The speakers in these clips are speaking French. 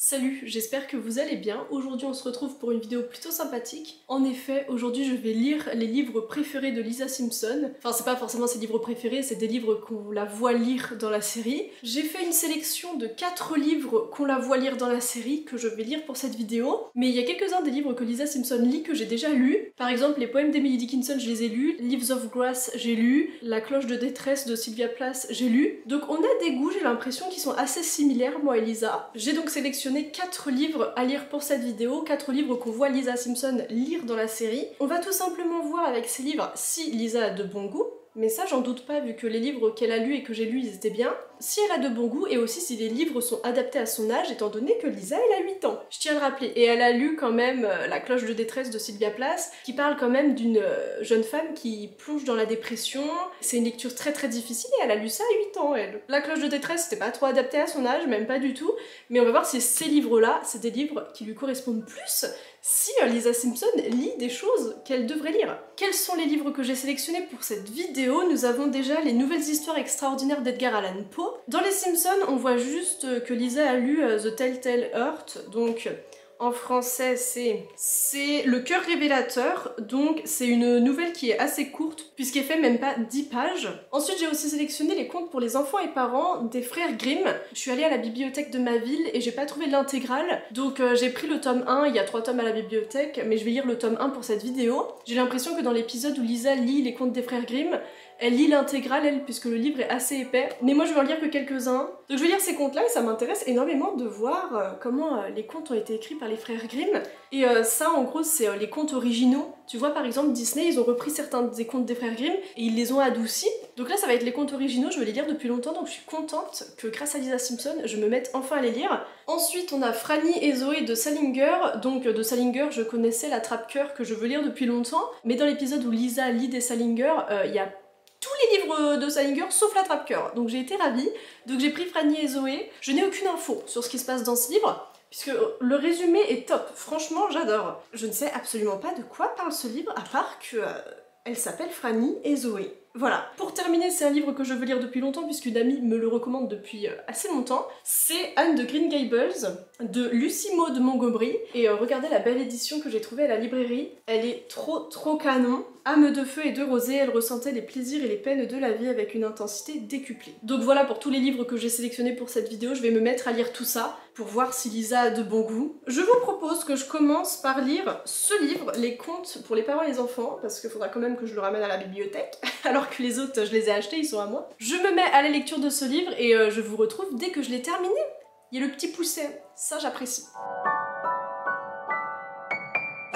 Salut, j'espère que vous allez bien. Aujourd'hui on se retrouve pour une vidéo plutôt sympathique. En effet, aujourd'hui je vais lire les livres préférés de Lisa Simpson. Enfin c'est pas forcément ses livres préférés, c'est des livres qu'on la voit lire dans la série. J'ai fait une sélection de 4 livres qu'on la voit lire dans la série, que je vais lire pour cette vidéo. Mais il y a quelques-uns des livres que Lisa Simpson lit que j'ai déjà lus. Par exemple les poèmes d'Emily Dickinson je les ai lus, Leaves of Grass j'ai lu, La cloche de détresse de Sylvia Plath j'ai lu. Donc on a des goûts, j'ai l'impression, qui sont assez similaires moi et Lisa. J'ai donc sélectionné 4 livres à lire pour cette vidéo, 4 livres qu'on voit Lisa Simpson lire dans la série. On va tout simplement voir avec ces livres si Lisa a de bon goût, mais ça j'en doute pas vu que les livres qu'elle a lus et que j'ai lus ils étaient bien. Si elle a de bon goût et aussi si les livres sont adaptés à son âge étant donné que Lisa elle a 8 ans. Je tiens à le rappeler, et elle a lu quand même La cloche de détresse de Sylvia Plath qui parle quand même d'une jeune femme qui plonge dans la dépression. C'est une lecture très très difficile et elle a lu ça à 8 ans elle. La cloche de détresse c'était pas trop adapté à son âge, même pas du tout, mais on va voir si ces livres-là c'est des livres qui lui correspondent plus, si Lisa Simpson lit des choses qu'elle devrait lire. Quels sont les livres que j'ai sélectionnés pour cette vidéo? Nous avons déjà les nouvelles histoires extraordinaires d'Edgar Allan Poe. Dans les Simpsons, on voit juste que Lisa a lu The Telltale Heart, donc en français c'est Le cœur révélateur, donc c'est une nouvelle qui est assez courte puisqu'elle fait même pas 10 pages. Ensuite j'ai aussi sélectionné les contes pour les enfants et parents des frères Grimm. Je suis allée à la bibliothèque de ma ville et j'ai pas trouvé l'intégrale, donc j'ai pris le tome 1, il y a 3 tomes à la bibliothèque, mais je vais lire le tome 1 pour cette vidéo. J'ai l'impression que dans l'épisode où Lisa lit les contes des frères Grimm, elle lit l'intégrale, elle, puisque le livre est assez épais. Mais moi, je vais en lire que quelques-uns. Donc je vais lire ces contes-là et ça m'intéresse énormément de voir comment les contes ont été écrits par les frères Grimm. Et ça, en gros, c'est les contes originaux. Tu vois, par exemple, Disney, ils ont repris certains des contes des frères Grimm et ils les ont adoucis. Donc là, ça va être les contes originaux, je vais les lire depuis longtemps, donc je suis contente que grâce à Lisa Simpson, je me mette enfin à les lire. Ensuite, on a Franny et Zoé de Salinger. Donc de Salinger, je connaissais La Trappe-Cœur que je veux lire depuis longtemps. Mais dans l'épisode où Lisa lit des Salinger, il y a tous les livres de Salinger sauf La Trappe-Cœur. Donc j'ai été ravie. Donc j'ai pris Franny et Zoé. Je n'ai aucune info sur ce qui se passe dans ce livre, puisque le résumé est top. Franchement, j'adore. Je ne sais absolument pas de quoi parle ce livre, à part que elle s'appelle Franny et Zoé. Voilà. Pour terminer, c'est un livre que je veux lire depuis longtemps puisqu'une amie me le recommande depuis assez longtemps. C'est Anne de Green Gables de Lucie Maud Montgomery. Et regardez la belle édition que j'ai trouvée à la librairie. Elle est trop canon. Âme de feu et de rosée, elle ressentait les plaisirs et les peines de la vie avec une intensité décuplée. Donc voilà pour tous les livres que j'ai sélectionnés pour cette vidéo. Je vais me mettre à lire tout ça pour voir si Lisa a de bon goût. Je vous propose que je commence par lire ce livre, Les contes pour les parents et les enfants, parce qu'il faudra quand même que je le ramène à la bibliothèque, alors que les autres je les ai achetés, ils sont à moi. Je me mets à la lecture de ce livre et je vous retrouve dès que je l'ai terminé. Il y a le petit pousset, ça j'apprécie.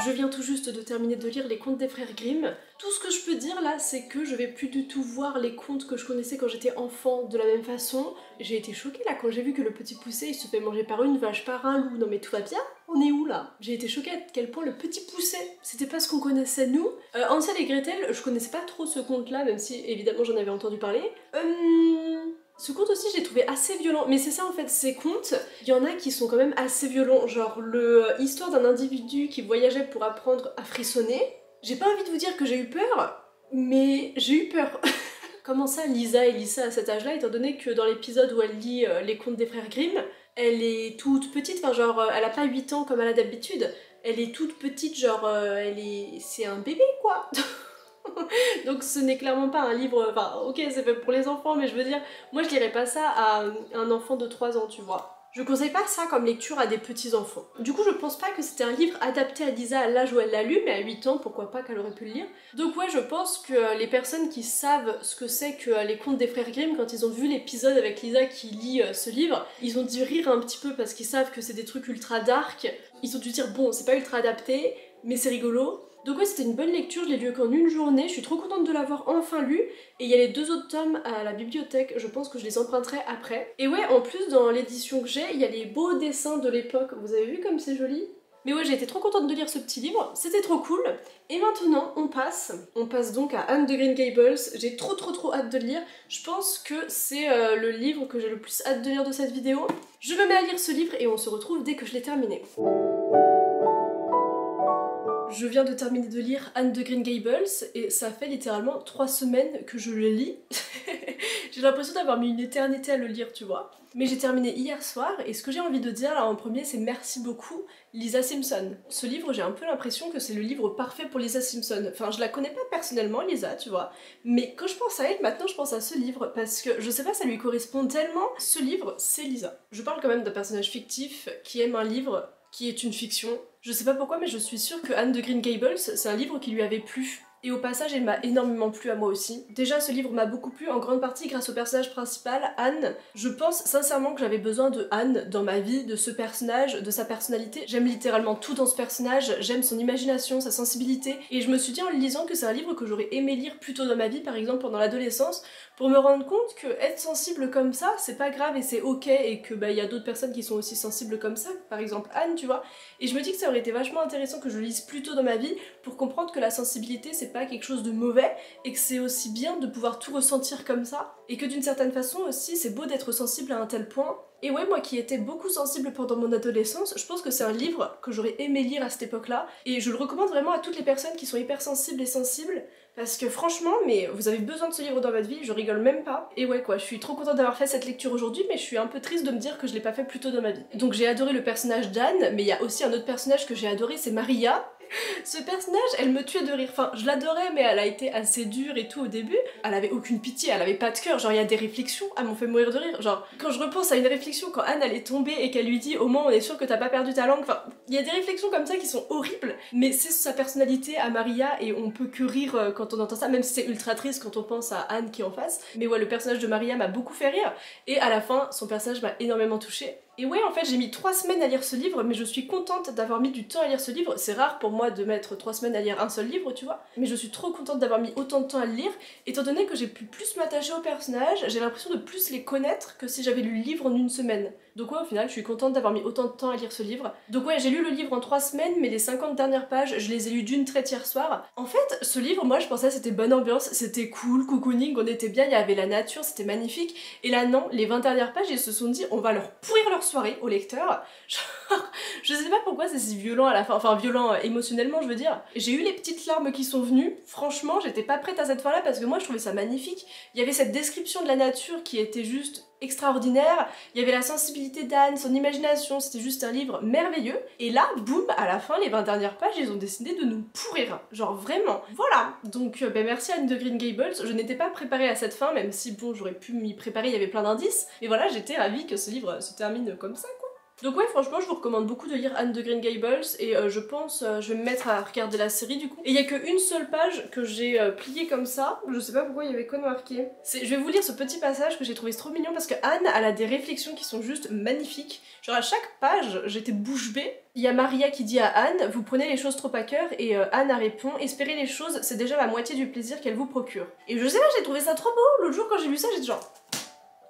Je viens tout juste de terminer de lire les contes des frères Grimm. Tout ce que je peux dire là, c'est que je vais plus du tout voir les contes que je connaissais quand j'étais enfant de la même façon. J'ai été choquée là quand j'ai vu que le petit poucet il se fait manger par une vache, par un loup. Non mais tout va bien? On est où là? J'ai été choquée à quel point le petit poucet, c'était pas ce qu'on connaissait nous. Hansel et Gretel, je connaissais pas trop ce conte là, même si évidemment j'en avais entendu parler. Ce conte aussi j'ai trouvé assez violent, mais c'est ça en fait, ces contes, il y en a qui sont quand même assez violents, genre l'histoire d'un individu qui voyageait pour apprendre à frissonner. J'ai pas envie de vous dire que j'ai eu peur, mais j'ai eu peur. Comment ça Lisa est lissée à cet âge-là, étant donné que dans l'épisode où elle lit les contes des frères Grimm, elle est toute petite, enfin genre elle a pas 8 ans comme elle a d'habitude, elle est toute petite, genre c'est un bébé quoi. Donc ce n'est clairement pas un livre, enfin ok c'est fait pour les enfants mais je veux dire, moi je lirais pas ça à un enfant de 3 ans tu vois. Je conseille pas ça comme lecture à des petits enfants. Du coup je pense pas que c'était un livre adapté à Lisa à l'âge où elle l'a lu, mais à 8 ans pourquoi pas qu'elle aurait pu le lire. Donc ouais je pense que les personnes qui savent ce que c'est que les contes des frères Grimm, quand ils ont vu l'épisode avec Lisa qui lit ce livre, ils ont dû rire un petit peu parce qu'ils savent que c'est des trucs ultra dark. Ils ont dû dire bon c'est pas ultra adapté mais c'est rigolo. Donc ouais c'était une bonne lecture, je l'ai lu qu'en une journée, je suis trop contente de l'avoir enfin lu, et il y a les 2 autres tomes à la bibliothèque, je pense que je les emprunterai après. Et ouais en plus dans l'édition que j'ai, il y a les beaux dessins de l'époque, vous avez vu comme c'est joli? Mais ouais j'ai été trop contente de lire ce petit livre, c'était trop cool. Et maintenant on passe donc à Anne de Green Gables, j'ai trop hâte de le lire, je pense que c'est le livre que j'ai le plus hâte de lire de cette vidéo. Je me mets à lire ce livre et on se retrouve dès que je l'ai terminé. Je viens de terminer de lire Anne de Green Gables et ça fait littéralement 3 semaines que je le lis. J'ai l'impression d'avoir mis une éternité à le lire, tu vois. Mais j'ai terminé hier soir et ce que j'ai envie de dire là en premier c'est merci beaucoup Lisa Simpson. Ce livre j'ai un peu l'impression que c'est le livre parfait pour Lisa Simpson. Enfin je la connais pas personnellement Lisa tu vois, mais quand je pense à elle maintenant je pense à ce livre parce que je sais pas ça lui correspond tellement. Ce livre c'est Lisa. Je parle quand même d'un personnage fictif qui aime un livre qui est une fiction. Je sais pas pourquoi mais je suis sûre que Anne de Green Gables c'est un livre qui lui avait plu. Et au passage, il m'a énormément plu à moi aussi. Déjà, ce livre m'a beaucoup plu en grande partie grâce au personnage principal, Anne. Je pense sincèrement que j'avais besoin de Anne dans ma vie, de ce personnage, de sa personnalité. J'aime littéralement tout dans ce personnage, j'aime son imagination, sa sensibilité. Et je me suis dit en le lisant que c'est un livre que j'aurais aimé lire plus tôt dans ma vie, par exemple pendant l'adolescence, pour me rendre compte que être sensible comme ça, c'est pas grave et c'est ok, et que y a d'autres personnes qui sont aussi sensibles comme ça, par exemple Anne, tu vois. Et je me dis que ça aurait été vachement intéressant que je lise plus tôt dans ma vie pour comprendre que la sensibilité c'est pas quelque chose de mauvais et que c'est aussi bien de pouvoir tout ressentir comme ça et que d'une certaine façon aussi c'est beau d'être sensible à un tel point. Et ouais, moi qui étais beaucoup sensible pendant mon adolescence, je pense que c'est un livre que j'aurais aimé lire à cette époque-là et je le recommande vraiment à toutes les personnes qui sont hypersensibles et sensibles parce que franchement, mais vous avez besoin de ce livre dans votre vie, je rigole même pas. Et ouais quoi, je suis trop contente d'avoir fait cette lecture aujourd'hui mais je suis un peu triste de me dire que je l'ai pas fait plus tôt dans ma vie. Donc j'ai adoré le personnage d'Anne, mais il y a aussi un autre personnage que j'ai adoré, c'est Maria. Ce personnage, elle me tuait de rire. Enfin, je l'adorais, mais elle a été assez dure et tout au début. Elle avait aucune pitié, elle avait pas de cœur. Genre, il y a des réflexions, elles m'ont fait mourir de rire. Genre, quand je repense à une réflexion, quand Anne elle est tombée et qu'elle lui dit au moins on est sûr que t'as pas perdu ta langue. Enfin, il y a des réflexions comme ça qui sont horribles, mais c'est sa personnalité à Maria et on peut que rire quand on entend ça, même si c'est ultra triste quand on pense à Anne qui est en face. Mais ouais, le personnage de Maria m'a beaucoup fait rire et à la fin, son personnage m'a énormément touchée. Et ouais, en fait, j'ai mis 3 semaines à lire ce livre, mais je suis contente d'avoir mis du temps à lire ce livre. C'est rare pour moi de mettre 3 semaines à lire un seul livre, tu vois. Mais je suis trop contente d'avoir mis autant de temps à le lire, étant donné que j'ai pu plus m'attacher aux personnages, j'ai l'impression de plus les connaître que si j'avais lu le livre en une semaine. Donc ouais, au final, je suis contente d'avoir mis autant de temps à lire ce livre. Donc ouais, j'ai lu le livre en 3 semaines, mais les 50 dernières pages, je les ai lues d'une traite hier soir. En fait, ce livre, moi, je pensais que c'était bonne ambiance, c'était cool, cocooning, on était bien, il y avait la nature, c'était magnifique. Et là, non, les 20 dernières pages, ils se sont dit, on va leur pourrir leur soirée aux lecteurs. Genre, je sais pas pourquoi c'est si violent à la fin, enfin violent émotionnellement, je veux dire. J'ai eu les petites larmes qui sont venues. Franchement, j'étais pas prête à cette fin-là parce que moi, je trouvais ça magnifique. Il y avait cette description de la nature qui était juste extraordinaire, il y avait la sensibilité d'Anne, son imagination, c'était juste un livre merveilleux. Et là, boum, à la fin, les 20 dernières pages, ils ont décidé de nous pourrir. Genre vraiment. Voilà. Donc merci Anne de Green Gables. Je n'étais pas préparée à cette fin, même si bon, j'aurais pu m'y préparer, il y avait plein d'indices. Mais voilà, j'étais ravie que ce livre se termine comme ça, quoi. Donc ouais, franchement, je vous recommande beaucoup de lire Anne de Green Gables et je pense, je vais me mettre à regarder la série du coup. Et il y a qu'une seule page que j'ai pliée comme ça, je sais pas pourquoi il y avait quoi de marqué. Je vais vous lire ce petit passage que j'ai trouvé trop mignon parce que Anne, elle a des réflexions qui sont juste magnifiques. Genre à chaque page, j'étais bouche bée. Il y a Maria qui dit à Anne, vous prenez les choses trop à cœur et Anne a répond, espérer les choses, c'est déjà la moitié du plaisir qu'elle vous procure. Et je sais pas, j'ai trouvé ça trop beau. L'autre jour quand j'ai lu ça, j'étais genre,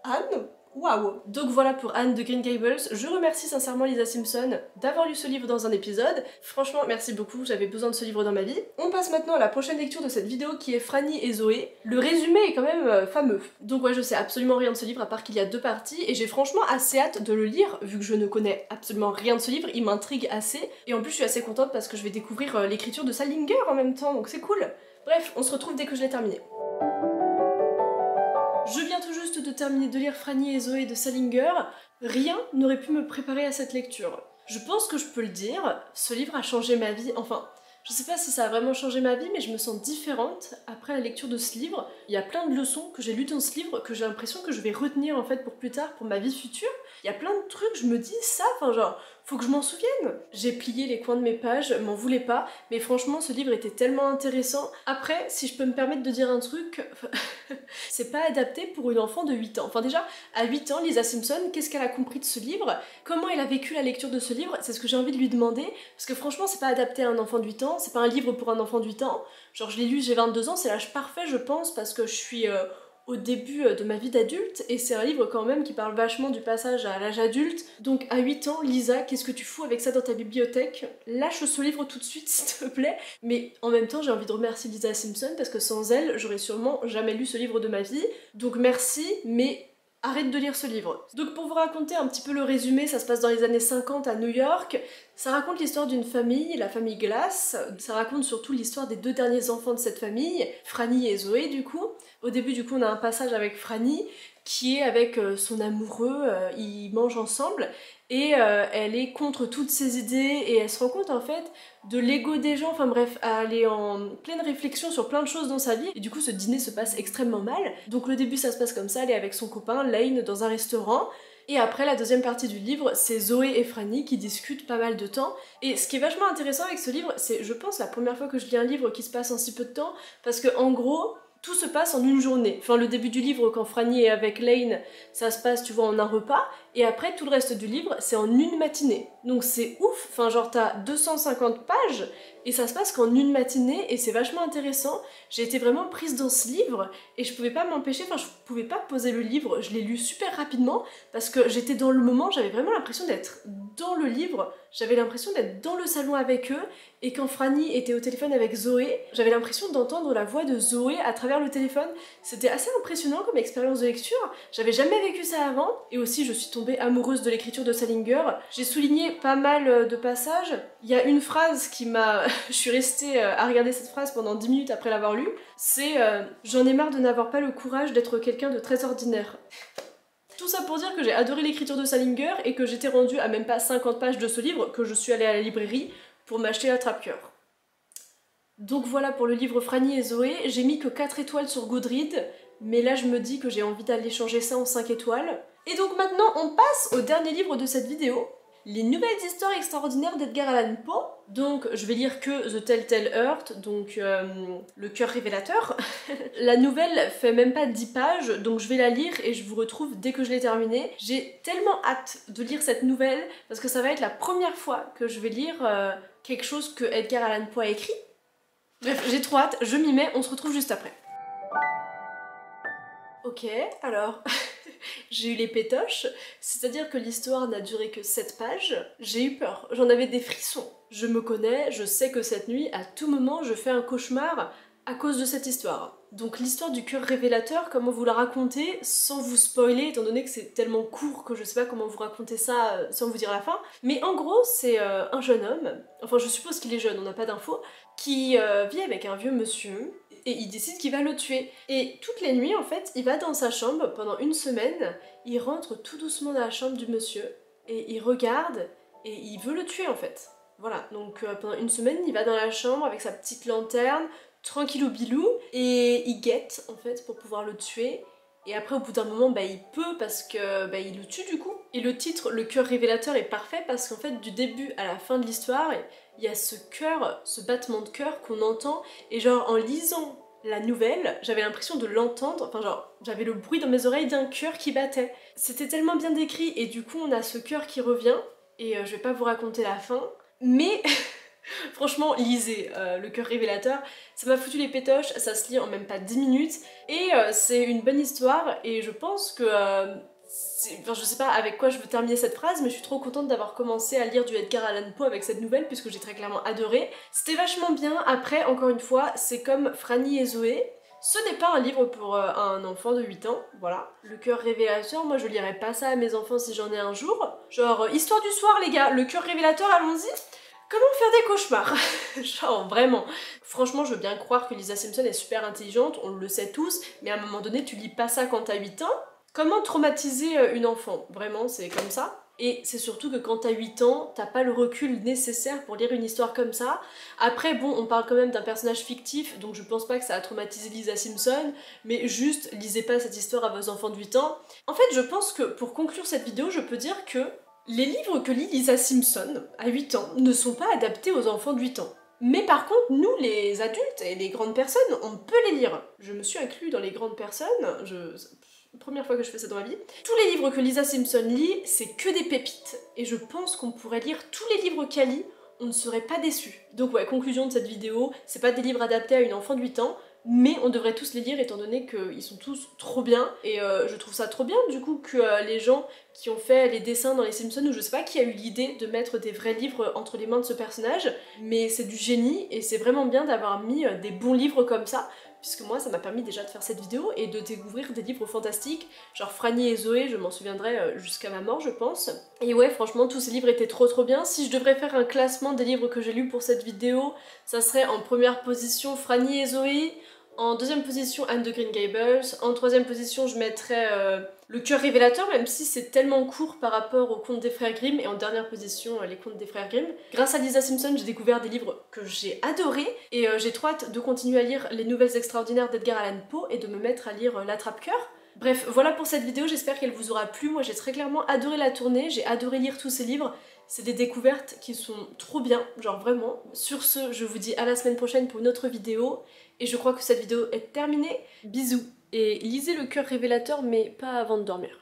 Anne? Waouh! Donc voilà pour Anne de Green Gables. Je remercie sincèrement Lisa Simpson d'avoir lu ce livre dans un épisode. Franchement, merci beaucoup, j'avais besoin de ce livre dans ma vie. On passe maintenant à la prochaine lecture de cette vidéo qui est Franny et Zoé. Le résumé est quand même fameux. Donc ouais, je sais absolument rien de ce livre à part qu'il y a 2 parties et j'ai franchement assez hâte de le lire vu que je ne connais absolument rien de ce livre, il m'intrigue assez. Et en plus, je suis assez contente parce que je vais découvrir l'écriture de Salinger en même temps, donc c'est cool. Bref, on se retrouve dès que je l'ai terminé. Je viens tout juste de terminer de lire Franny et Zoé de Salinger. Rien n'aurait pu me préparer à cette lecture. Je pense que je peux le dire, ce livre a changé ma vie, enfin, je sais pas si ça a vraiment changé ma vie, mais je me sens différente après la lecture de ce livre. Il y a plein de leçons que j'ai lues dans ce livre que j'ai l'impression que je vais retenir en fait pour plus tard, pour ma vie future. Il y a plein de trucs, je me dis ça, enfin genre, faut que je m'en souvienne. J'ai plié les coins de mes pages, m'en voulez pas, mais franchement ce livre était tellement intéressant. Après, si je peux me permettre de dire un truc, c'est pas adapté pour une enfant de 8 ans. Enfin déjà, à 8 ans, Lisa Simpson, qu'est-ce qu'elle a compris de ce livre? Comment elle a vécu la lecture de ce livre? C'est ce que j'ai envie de lui demander, parce que franchement c'est pas adapté à un enfant de 8 ans, c'est pas un livre pour un enfant de 8 ans. Genre je l'ai lu, j'ai 22 ans, c'est l'âge parfait je pense, parce que je suis au début de ma vie d'adulte, et c'est un livre quand même qui parle vachement du passage à l'âge adulte. Donc à 8 ans, Lisa, qu'est-ce que tu fous avec ça dans ta bibliothèque? Lâche ce livre tout de suite s'il te plaît. Mais en même temps, j'ai envie de remercier Lisa Simpson parce que sans elle, j'aurais sûrement jamais lu ce livre de ma vie. Donc merci, mais arrête de lire ce livre. Donc pour vous raconter un petit peu le résumé, ça se passe dans les années 50 à New York. Ça raconte l'histoire d'une famille, la famille Glass. Ça raconte surtout l'histoire des 2 derniers enfants de cette famille, Franny et Zoé du coup. Au début du coup on a un passage avec Franny qui est avec son amoureux, ils mangent ensemble et elle est contre toutes ses idées et elle se rend compte en fait de l'ego des gens, enfin bref, elle est en pleine réflexion sur plein de choses dans sa vie et du coup ce dîner se passe extrêmement mal. Donc le début ça se passe comme ça, elle est avec son copain Lane dans un restaurant. Et après, la deuxième partie du livre, c'est Zoé et Franny qui discutent pas mal de temps. Et ce qui est vachement intéressant avec ce livre, c'est, je pense, la première fois que je lis un livre qui se passe en si peu de temps, parce que en gros, tout se passe en une journée. Enfin, le début du livre, quand Franny est avec Lane, ça se passe, tu vois, en un repas. Et après, tout le reste du livre, c'est en une matinée. Donc c'est ouf, enfin genre t'as 250 pages, et ça se passe qu'en une matinée, et c'est vachement intéressant. J'ai été vraiment prise dans ce livre, et je pouvais pas m'empêcher, enfin je pouvais pas poser le livre, je l'ai lu super rapidement, parce que j'étais dans le moment, j'avais vraiment l'impression d'être dans le livre, j'avais l'impression d'être dans le salon avec eux, et quand Franny était au téléphone avec Zoé, j'avais l'impression d'entendre la voix de Zoé à travers le téléphone. C'était assez impressionnant comme expérience de lecture, j'avais jamais vécu ça avant, et aussi je suis tombée amoureuse de l'écriture de Salinger. J'ai souligné pas mal de passages. Il y a une phrase qui m'a... je suis restée à regarder cette phrase pendant 10 minutes après l'avoir lue. C'est j'en ai marre de n'avoir pas le courage d'être quelqu'un de très ordinaire. Tout ça pour dire que j'ai adoré l'écriture de Salinger et que j'étais rendue à même pas 50 pages de ce livre, que je suis allée à la librairie pour m'acheter l'attrape-cœur. Donc voilà pour le livre Franny et Zoé. J'ai mis que 4 étoiles sur Goodreads, mais là je me dis que j'ai envie d'aller changer ça en 5 étoiles. Et donc maintenant on passe au dernier livre de cette vidéo, les nouvelles histoires extraordinaires d'Edgar Allan Poe. Donc je vais lire que The Telltale Heart, donc le cœur révélateur. La nouvelle fait même pas 10 pages, donc je vais la lire et je vous retrouve dès que je l'ai terminée. J'ai tellement hâte de lire cette nouvelle, parce que ça va être la première fois que je vais lire quelque chose que Edgar Allan Poe a écrit. Bref, j'ai trop hâte, je m'y mets, on se retrouve juste après. Ok, alors... j'ai eu les pétoches, c'est-à-dire que l'histoire n'a duré que 7 pages. J'ai eu peur, j'en avais des frissons. Je me connais, je sais que cette nuit, à tout moment, je fais un cauchemar à cause de cette histoire. Donc l'histoire du cœur révélateur, comment vous la racontez sans vous spoiler, étant donné que c'est tellement court que je sais pas comment vous raconter ça sans vous dire la fin. Mais en gros, c'est un jeune homme, enfin je suppose qu'il est jeune, on n'a pas d'infos, qui vit avec un vieux monsieur, et il décide qu'il va le tuer. Et toutes les nuits, en fait, il va dans sa chambre pendant une semaine, il rentre tout doucement dans la chambre du monsieur, et il regarde, et il veut le tuer en fait. Voilà, donc pendant une semaine, il va dans la chambre avec sa petite lanterne, tranquillou bilou, et il guette en fait pour pouvoir le tuer. Et après au bout d'un moment, il peut parce que il le tue du coup. Et le titre, le cœur révélateur, est parfait parce qu'en fait du début à la fin de l'histoire, il y a ce cœur, ce battement de cœur qu'on entend, et genre en lisant la nouvelle, j'avais l'impression de l'entendre, enfin genre j'avais le bruit dans mes oreilles d'un cœur qui battait. C'était tellement bien décrit, et du coup on a ce cœur qui revient, et je vais pas vous raconter la fin, mais franchement lisez le cœur révélateur, ça m'a foutu les pétoches, ça se lit en même pas 10 minutes, et c'est une bonne histoire, et je pense que... enfin, je sais pas avec quoi je veux terminer cette phrase, mais je suis trop contente d'avoir commencé à lire du Edgar Allan Poe avec cette nouvelle, puisque j'ai très clairement adoré. C'était vachement bien. Après, encore une fois, c'est comme Franny et Zoé. Ce n'est pas un livre pour un enfant de 8 ans, voilà. Le cœur révélateur, moi je lirai pas ça à mes enfants si j'en ai un jour. Genre, histoire du soir les gars, le cœur révélateur, allons-y. Comment faire des cauchemars? Genre vraiment. Franchement, je veux bien croire que Lisa Simpson est super intelligente, on le sait tous, mais à un moment donné, tu lis pas ça quand t'as 8 ans. Comment traumatiser une enfant? Vraiment, c'est comme ça. Et c'est surtout que quand t'as 8 ans, t'as pas le recul nécessaire pour lire une histoire comme ça. Après, bon, on parle quand même d'un personnage fictif, donc je pense pas que ça a traumatisé Lisa Simpson, mais juste, lisez pas cette histoire à vos enfants de 8 ans. En fait, je pense que pour conclure cette vidéo, je peux dire que les livres que lit Lisa Simpson à 8 ans ne sont pas adaptés aux enfants de 8 ans. Mais par contre, nous, les adultes et les grandes personnes, on peut les lire. Je me suis inclus dans les grandes personnes, première fois que je fais ça dans ma vie. Tous les livres que Lisa Simpson lit, c'est que des pépites. Et je pense qu'on pourrait lire tous les livres qu'elle lit, on ne serait pas déçus. Donc ouais, conclusion de cette vidéo, c'est pas des livres adaptés à une enfant de 8 ans, mais on devrait tous les lire étant donné qu'ils sont tous trop bien, et je trouve ça trop bien du coup que les gens qui ont fait les dessins dans les Simpsons, ou je sais pas qui a eu l'idée de mettre des vrais livres entre les mains de ce personnage, mais c'est du génie et c'est vraiment bien d'avoir mis des bons livres comme ça, puisque moi ça m'a permis déjà de faire cette vidéo et de découvrir des livres fantastiques, genre Franny et Zoé, je m'en souviendrai jusqu'à ma mort je pense. Et ouais, franchement tous ces livres étaient trop bien. Si je devrais faire un classement des livres que j'ai lus pour cette vidéo, ça serait en première position Franny et Zoé, en deuxième position Anne de Green Gables, en troisième position je mettrais Le cœur révélateur, même si c'est tellement court par rapport aux contes des frères Grimm, et en dernière position les contes des frères Grimm. Grâce à Lisa Simpson, j'ai découvert des livres que j'ai adorés, et j'ai trop hâte de continuer à lire Les Nouvelles Extraordinaires d'Edgar Allan Poe et de me mettre à lire L'Attrape-Cœur. Bref, voilà pour cette vidéo, j'espère qu'elle vous aura plu. Moi j'ai très clairement adoré la tournée, j'ai adoré lire tous ces livres. C'est des découvertes qui sont trop bien, genre vraiment. Sur ce, je vous dis à la semaine prochaine pour une autre vidéo. Et je crois que cette vidéo est terminée. Bisous. Et lisez Le cœur révélateur, mais pas avant de dormir.